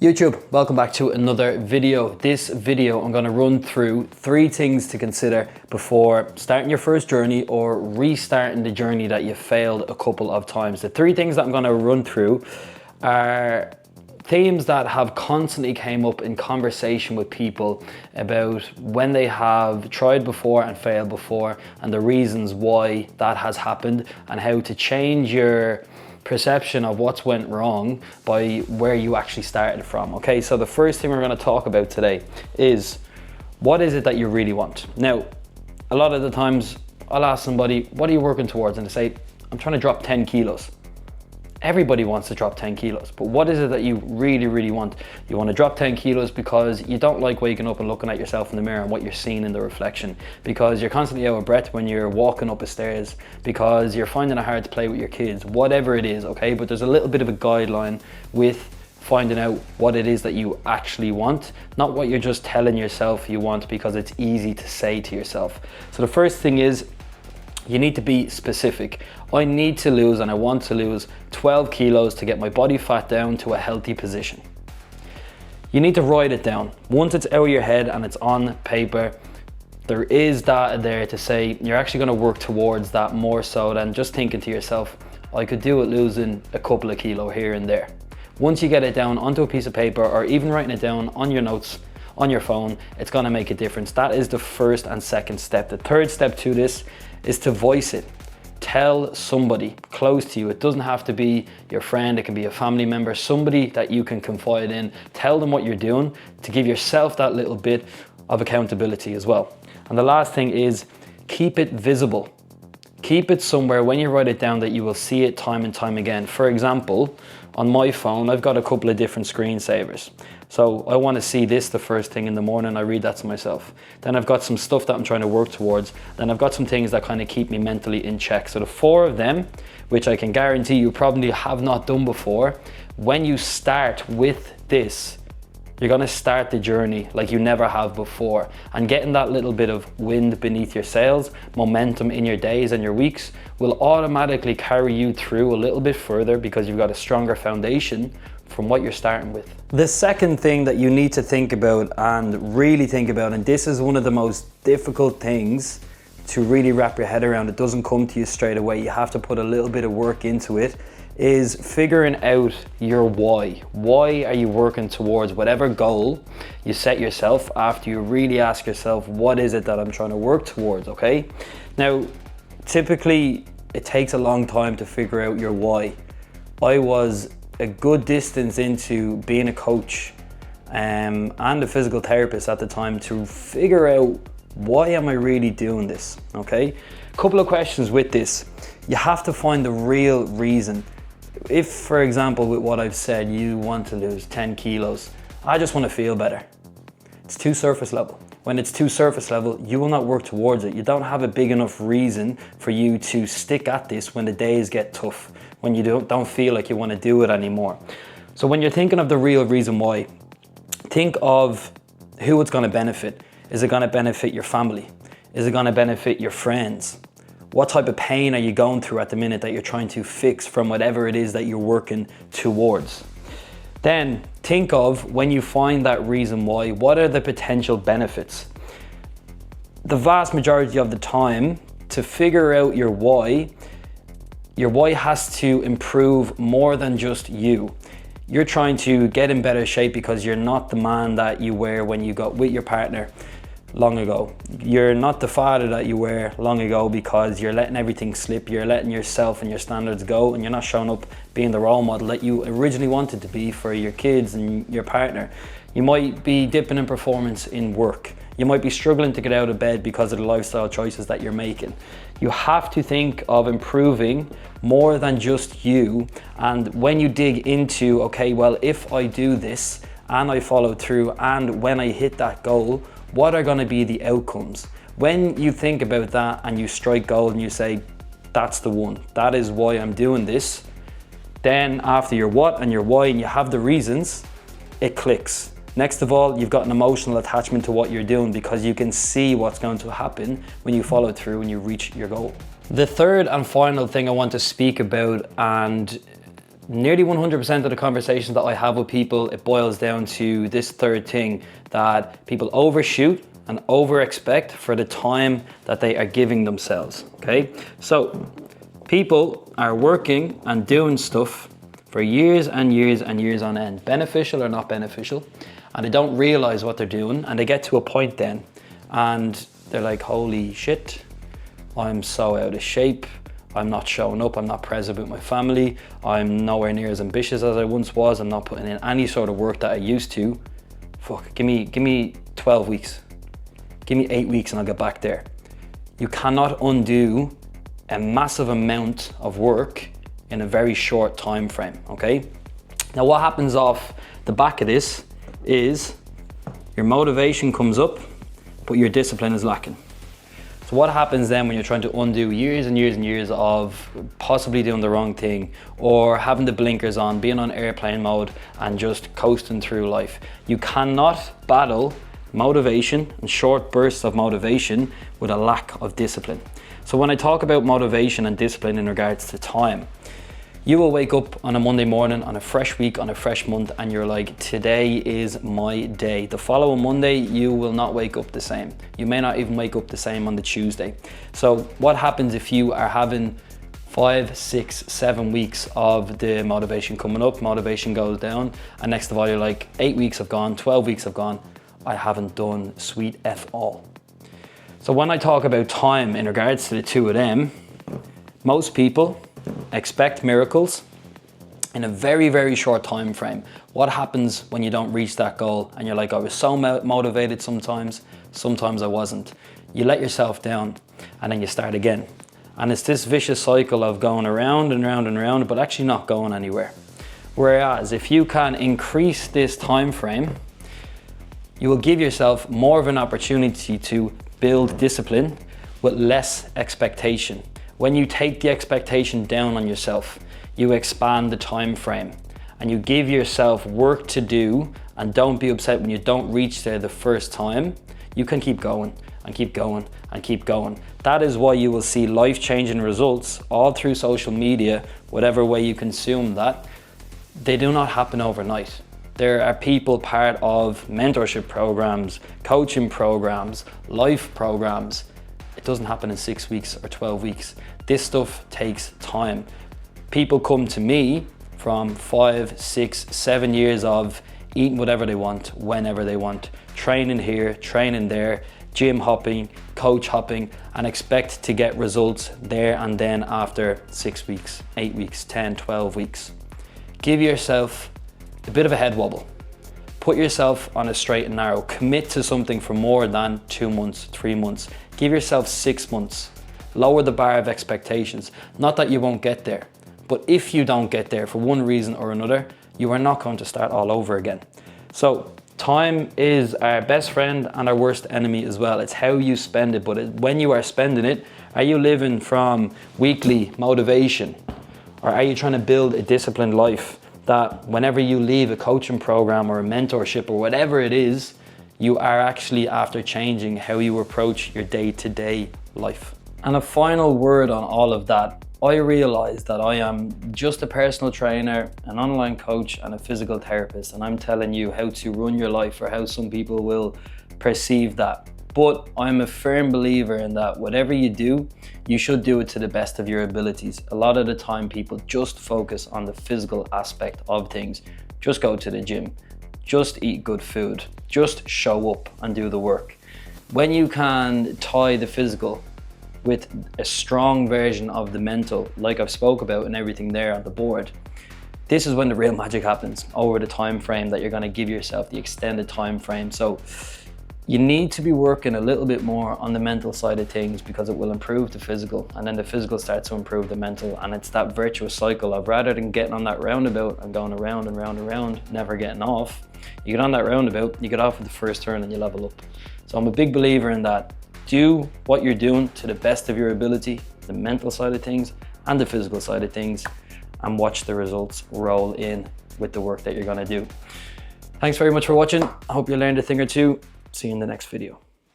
YouTube, welcome back to another video. This video, I'm going to run through 3 things to consider before starting your first journey or restarting the journey that you failed a couple of times. The 3 things that I'm going to run through are themes that have constantly came up in conversation with people about when they have tried before and failed before, and the reasons why that has happened, and how to change your perception of what's went wrong by where you actually started from. Okay, so the first thing we're going to talk about today is, what is it that you really want? Now, a lot of the times I'll ask somebody, what are you working towards? And they say, I'm trying to drop 10 kilos. Everybody wants to drop 10 kilos, but what is it that you really want? You want to drop 10 kilos because you don't like waking up and looking at yourself in the mirror and what you're seeing in the reflection, because you're constantly out of breath when you're walking up the stairs, because you're finding it hard to play with your kids, whatever it is, okay? But there's a little bit of a guideline with finding out what it is that you actually want, not what you're just telling yourself you want because it's easy to say to yourself. So the first thing is, you need to be specific. I need to lose, and I want to lose 12 kilos to get my body fat down to a healthy position. You need to write it down. Once it's out of your head and it's on paper, there is data there to say you're actually going to work towards that more so than just thinking to yourself, I could do it losing a couple of kilo here and there. Once you get it down onto a piece of paper, or even writing it down on your notes on your phone, it's going to make a difference. That is the first and second step. The third step to this is to voice it. Tell somebody close to you. It doesn't have to be your friend, it can be a family member, somebody that you can confide in. Tell them what you're doing to give yourself that little bit of accountability as well. And the last thing is, keep it visible. Keep it somewhere when you write it down that you will see it time and time again. For example, on my phone, I've got a couple of different screensavers. So I want to see this the first thing in the morning, I read that to myself. Then I've got some stuff that I'm trying to work towards. Then I've got some things that kind of keep me mentally in check. So the 4 of them, which I can guarantee you probably have not done before, when you start with this, you're going to start the journey like you never have before, and getting that little bit of wind beneath your sails, momentum in your days and your weeks, will automatically carry you through a little bit further because you've got a stronger foundation from what you're starting with. The second thing that you need to think about and really think about, and this is one of the most difficult things to really wrap your head around, it doesn't come to you straight away, you have to put a little bit of work into it, is figuring out your why. Why are you working towards whatever goal you set yourself after you really ask yourself, what is it that I'm trying to work towards, okay? Now, typically it takes a long time to figure out your why. I was a good distance into being a coach and a physical therapist at the time to figure out, why am I really doing this, okay? A couple of questions with this. You have to find the real reason. If, for example, with what I've said, you want to lose 10 kilos, I just want to feel better. It's too surface level. When it's too surface level, you will not work towards it. You don't have a big enough reason for you to stick at this when the days get tough, when you don't feel like you want to do it anymore. So when you're thinking of the real reason why, think of who it's going to benefit. Is it going to benefit your family? Is it going to benefit your friends? What type of pain are you going through at the minute that you're trying to fix from whatever it is that you're working towards? Then think of, when you find that reason why, what are the potential benefits? The vast majority of the time, to figure out your why has to improve more than just you. You're trying to get in better shape because you're not the man that you were when you got with your partner long ago. You're not the father that you were long ago because you're letting everything slip, you're letting yourself and your standards go, and you're not showing up being the role model that you originally wanted to be for your kids and your partner. You might be dipping in performance in work. You might be struggling to get out of bed because of the lifestyle choices that you're making. You have to think of improving more than just you, and when you dig into, okay, well, if I do this and I follow through, and when I hit that goal, what are going to be the outcomes? When you think about that and you strike gold and you say, that's the one, that is why I'm doing this, then after your what and your why, and you have the reasons, it clicks. Next of all, you've got an emotional attachment to what you're doing because you can see what's going to happen when you follow through and you reach your goal. The third and final thing I want to speak about, and nearly 100% of the conversations that I have with people, it boils down to this third thing, that people overshoot and over expect for the time that they are giving themselves, okay? So people are working and doing stuff for years and years and years on end, beneficial or not beneficial, and they don't realize what they're doing, and they get to a point then and they're like, holy shit, I'm so out of shape, I'm not showing up, I'm not present with my family, I'm nowhere near as ambitious as I once was, I'm not putting in any sort of work that I used to. Fuck, give me 12 weeks. Give me 8 weeks and I'll get back there. You cannot undo a massive amount of work in a very short time frame, okay? Now what happens off the back of this is your motivation comes up, but your discipline is lacking. So what happens then when you're trying to undo years and years and years of possibly doing the wrong thing, or having the blinkers on, being on airplane mode and just coasting through life? You cannot battle motivation and short bursts of motivation with a lack of discipline. So when I talk about motivation and discipline in regards to time, you will wake up on a Monday morning, on a fresh week, on a fresh month, and you're like, today is my day. The following Monday, you will not wake up the same. You may not even wake up the same on the Tuesday. So what happens if you are having 5, 6, 7 weeks of the motivation coming up, motivation goes down, and next of all, you're like, 8 weeks have gone, 12 weeks have gone, I haven't done sweet F all. So when I talk about time in regards to the two of them, most people expect miracles in a very, very short time frame. What happens when you don't reach that goal and you're like, I was so motivated sometimes I wasn't. You let yourself down and then you start again. And it's this vicious cycle of going around and round and round, but actually not going anywhere. Whereas if you can increase this time frame, you will give yourself more of an opportunity to build discipline with less expectation. When you take the expectation down on yourself, you expand the time frame and you give yourself work to do, and don't be upset when you don't reach there the first time. You can keep going and keep going and keep going. That is why you will see life-changing results all through social media, whatever way you consume that. They do not happen overnight. There are people part of mentorship programs, coaching programs, life programs. It doesn't happen in 6 weeks or 12 weeks. This stuff takes time. People come to me from 5, 6, 7 years of eating whatever they want, whenever they want, training here, training there, gym hopping, coach hopping, and expect to get results there and then after 6 weeks, 8 weeks, 10, 12 weeks. Give yourself a bit of a head wobble. Put yourself on a straight and narrow. Commit to something for more than 2 months, 3 months. Give yourself 6 months. Lower the bar of expectations. Not that you won't get there, but if you don't get there for one reason or another, you are not going to start all over again. So time is our best friend and our worst enemy as well. It's how you spend it, but when you are spending it, are you living from weekly motivation? Or are you trying to build a disciplined life that whenever you leave a coaching program or a mentorship or whatever it is, you are actually after changing how you approach your day-to-day life? And a final word on all of that, I realized that I am just a personal trainer, an online coach, and a physical therapist, and I'm telling you how to run your life, or how some people will perceive that. But I'm a firm believer in that whatever you do, you should do it to the best of your abilities. A lot of the time people just focus on the physical aspect of things. Just go to the gym, just eat good food, just show up and do the work. When you can tie the physical with a strong version of the mental, like I've spoke about and everything there on the board, this is when the real magic happens over the time frame that you're going to give yourself, the extended time frame. So you need to be working a little bit more on the mental side of things, because it will improve the physical, and then the physical starts to improve the mental, and it's that virtuous cycle of, rather than getting on that roundabout and going around and round and round, never getting off, you get on that roundabout, you get off at the first turn and you level up. So I'm a big believer in that. Do what you're doing to the best of your ability, the mental side of things and the physical side of things, and watch the results roll in with the work that you're going to do. Thanks very much for watching. I hope you learned a thing or two. See you in the next video.